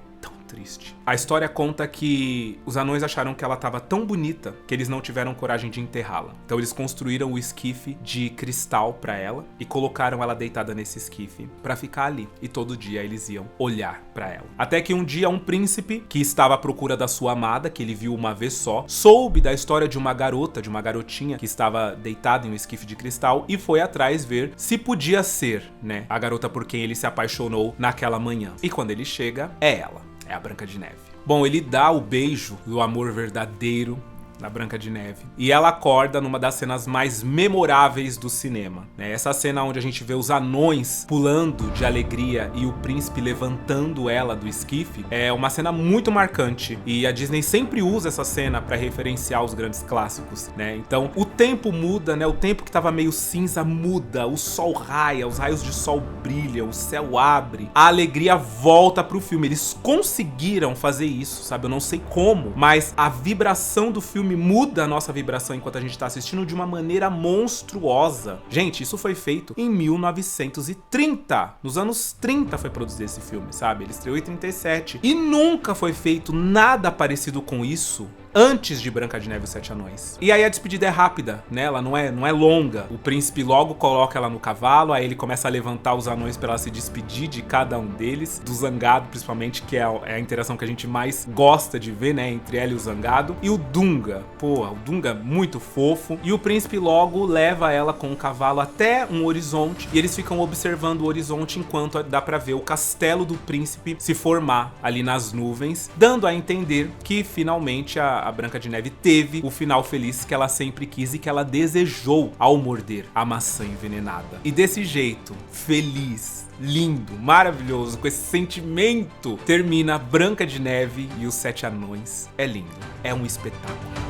triste. A história conta que os anões acharam que ela estava tão bonita que eles não tiveram coragem de enterrá-la. Então eles construíram o esquife de cristal para ela e colocaram ela deitada nesse esquife para ficar ali. E todo dia eles iam olhar para ela. Até que um dia um príncipe que estava à procura da sua amada, que ele viu uma vez só, soube da história de uma garota, de uma garotinha que estava deitada em um esquife de cristal e foi atrás ver se podia ser, né, a garota por quem ele se apaixonou naquela manhã. E quando ele chega, é ela. É a Branca de Neve. Bom, ele dá o beijo do amor verdadeiro da Branca de Neve. E ela acorda numa das cenas mais memoráveis do cinema, né? Essa cena onde a gente vê os anões pulando de alegria e o príncipe levantando ela do esquife é uma cena muito marcante. E a Disney sempre usa essa cena para referenciar os grandes clássicos, né? Então o tempo muda, né? O tempo que tava meio cinza muda, o sol raia, os raios de sol brilham, o céu abre, a alegria volta pro filme. Eles conseguiram fazer isso, sabe? Eu não sei como, mas a vibração do filme muda a nossa vibração enquanto a gente tá assistindo de uma maneira monstruosa. Gente, isso foi feito em 1930. Nos anos 30 foi produzido esse filme, sabe? Ele estreou em 37. E nunca foi feito nada parecido com isso antes de Branca de Neve e os Sete Anões. E aí a despedida é rápida, né? Ela não é longa. O príncipe logo coloca ela no cavalo, aí ele começa a levantar os anões pra ela se despedir de cada um deles, do Zangado principalmente, que é a interação que a gente mais gosta de ver, né? Entre ela e o Zangado. E o Dunga, pô, o Dunga muito fofo. E o príncipe logo leva ela com o cavalo até um horizonte e eles ficam observando o horizonte enquanto dá pra ver o castelo do príncipe se formar ali nas nuvens, dando a entender que finalmente a Branca de Neve teve o final feliz que ela sempre quis e que ela desejou ao morder a maçã envenenada. E desse jeito, feliz, lindo, maravilhoso, com esse sentimento, termina Branca de Neve e os Sete Anões. É lindo, é um espetáculo.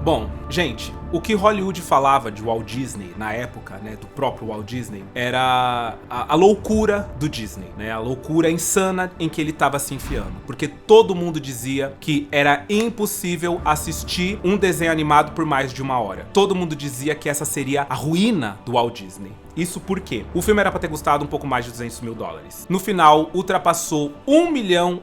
Bom, gente, o que Hollywood falava de Walt Disney na época, né, do próprio Walt Disney, era a loucura do Disney, né, a loucura insana em que ele estava se enfiando, porque todo mundo dizia que era impossível assistir um desenho animado por mais de 1 hora. Todo mundo dizia que essa seria a ruína do Walt Disney. Isso porque o filme era para ter custado um pouco mais de $200 mil. No final, ultrapassou $1,4 milhão.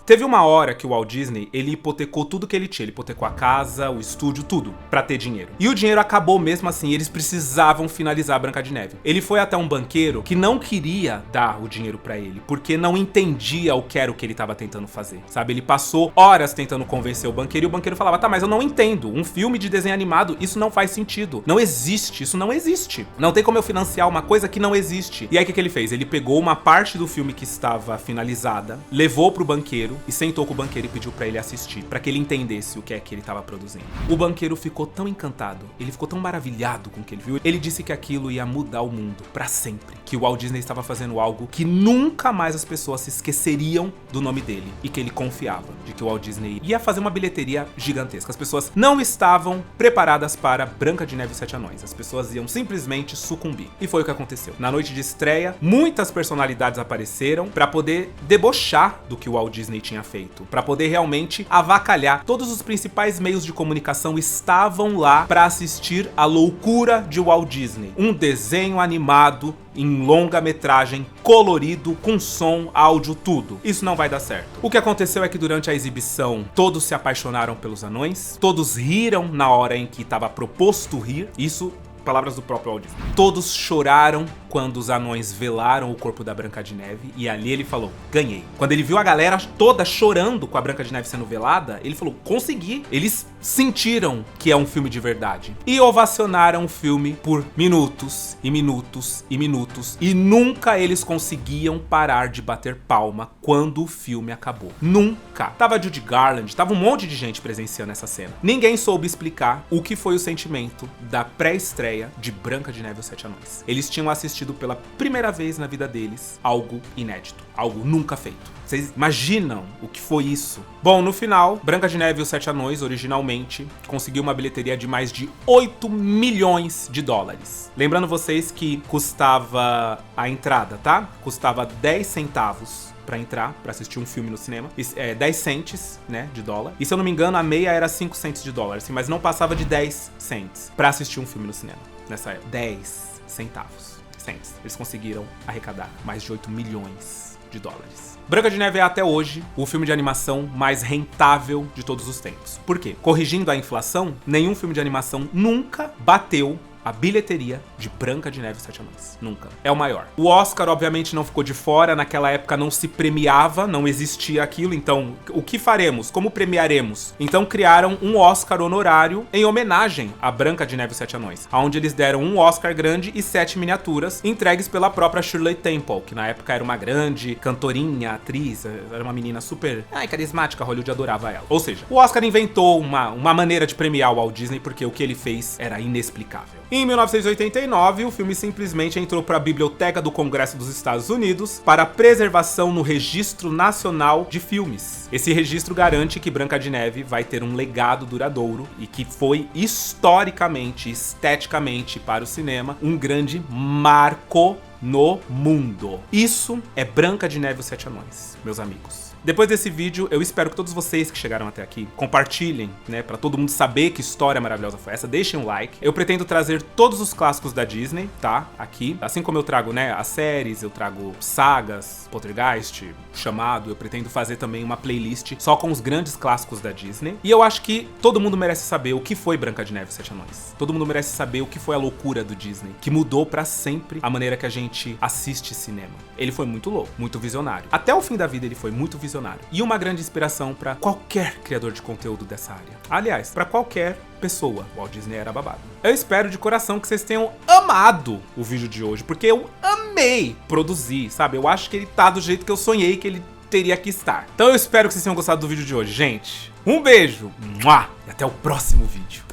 Teve uma hora que o Walt Disney, ele hipotecou tudo que ele tinha. Ele hipotecou a casa, o estúdio, tudo, pra ter dinheiro. E o dinheiro acabou mesmo assim, eles precisavam finalizar a Branca de Neve. Ele foi até um banqueiro que não queria dar o dinheiro pra ele, porque não entendia o que era o que ele tava tentando fazer, sabe? Ele passou horas tentando convencer o banqueiro e o banqueiro falava, tá, mas eu não entendo. Um filme de desenho animado, isso não faz sentido. Não existe, isso não existe. Não tem como eu financiar uma coisa que não existe. E aí o que ele fez? Ele pegou uma parte do filme que estava finalizada, levou pro banqueiro e sentou com o banqueiro e pediu pra ele assistir, pra que ele entendesse o que é que ele tava produzindo. O banqueiro ficou tão encantado, ele ficou tão maravilhado com o que ele viu. Ele disse que aquilo ia mudar o mundo pra sempre, que o Walt Disney estava fazendo algo que nunca mais as pessoas se esqueceriam do nome dele, e que ele confiava de que o Walt Disney ia fazer uma bilheteria gigantesca. As pessoas não estavam preparadas para Branca de Neve e os Sete Anões. As pessoas iam simplesmente sucumbir. E foi o que aconteceu. Na noite de estreia, muitas personalidades apareceram para poder debochar do que o Walt Disney tinha feito, para poder realmente avacalhar. Todos os principais meios de comunicação estavam lá para assistir a loucura de Walt Disney. Um desenho animado em longa-metragem, colorido, com som, áudio, tudo. Isso não vai dar certo. O que aconteceu é que durante a exibição, todos se apaixonaram pelos anões, todos riram na hora em que estava proposto rir. Isso, palavras do próprio Walt Disney. Todos choraram quando os anões velaram o corpo da Branca de Neve, e ali ele falou, ganhei. Quando ele viu a galera toda chorando com a Branca de Neve sendo velada, ele falou, consegui. Eles sentiram que é um filme de verdade. E ovacionaram o filme por minutos e minutos e minutos, e nunca eles conseguiam parar de bater palma quando o filme acabou. Nunca. Tava Judy Garland, tava um monte de gente presenciando essa cena. Ninguém soube explicar o que foi o sentimento da pré-estreia de Branca de Neve e os Sete Anões. Eles tinham assistido pela primeira vez na vida deles algo inédito, algo nunca feito. Vocês imaginam o que foi isso? Bom, no final, Branca de Neve e os Sete Anões, originalmente, conseguiu uma bilheteria de mais de 8 milhões de dólares. Lembrando vocês que custava a entrada, tá? Custava 10 centavos pra entrar, pra assistir um filme no cinema. 10 cents, né, de dólar. E se eu não me engano, a meia era 5 cents de dólar, assim, mas não passava de 10 cents pra assistir um filme no cinema nessa época. 10 centavos. Eles conseguiram arrecadar mais de 8 milhões de dólares. Branca de Neve é até hoje o filme de animação mais rentável de todos os tempos. Por quê? Corrigindo a inflação, nenhum filme de animação nunca bateu a bilheteria de Branca de Neve e os Sete Anões. Nunca. É o maior. O Oscar, obviamente, não ficou de fora. Naquela época não se premiava, não existia aquilo. Então, o que faremos? Como premiaremos? Então, criaram um Oscar honorário em homenagem a Branca de Neve e os Sete Anões, onde eles deram um Oscar grande e 7 miniaturas entregues pela própria Shirley Temple, que na época era uma grande cantorinha, atriz, era uma menina super carismática, Hollywood adorava ela. Ou seja, o Oscar inventou uma maneira de premiar o Walt Disney porque o que ele fez era inexplicável. Em 1989, o filme simplesmente entrou para a Biblioteca do Congresso dos Estados Unidos para preservação no Registro Nacional de Filmes. Esse registro garante que Branca de Neve vai ter um legado duradouro e que foi historicamente, esteticamente para o cinema, um grande marco no mundo. Isso é Branca de Neve e os Sete Anões, meus amigos. Depois desse vídeo, eu espero que todos vocês que chegaram até aqui compartilhem, né, pra todo mundo saber que história maravilhosa foi essa. Deixem um like. Eu pretendo trazer todos os clássicos da Disney, tá? Aqui. Assim como eu trago, né, as séries, eu trago sagas, Poltergeist, Chamado. Eu pretendo fazer também uma playlist só com os grandes clássicos da Disney. E eu acho que todo mundo merece saber o que foi Branca de Neve e os Sete Anões. Todo mundo merece saber o que foi a loucura do Disney, que mudou pra sempre a maneira que a gente assiste cinema. Ele foi muito louco, muito visionário. Até o fim da vida ele foi muito visionário. E uma grande inspiração para qualquer criador de conteúdo dessa área. Aliás, para qualquer pessoa. O Walt Disney era babado. Eu espero de coração que vocês tenham amado o vídeo de hoje, porque eu amei produzir, sabe? Eu acho que ele tá do jeito que eu sonhei que ele teria que estar. Então eu espero que vocês tenham gostado do vídeo de hoje, gente. Um beijo! E até o próximo vídeo.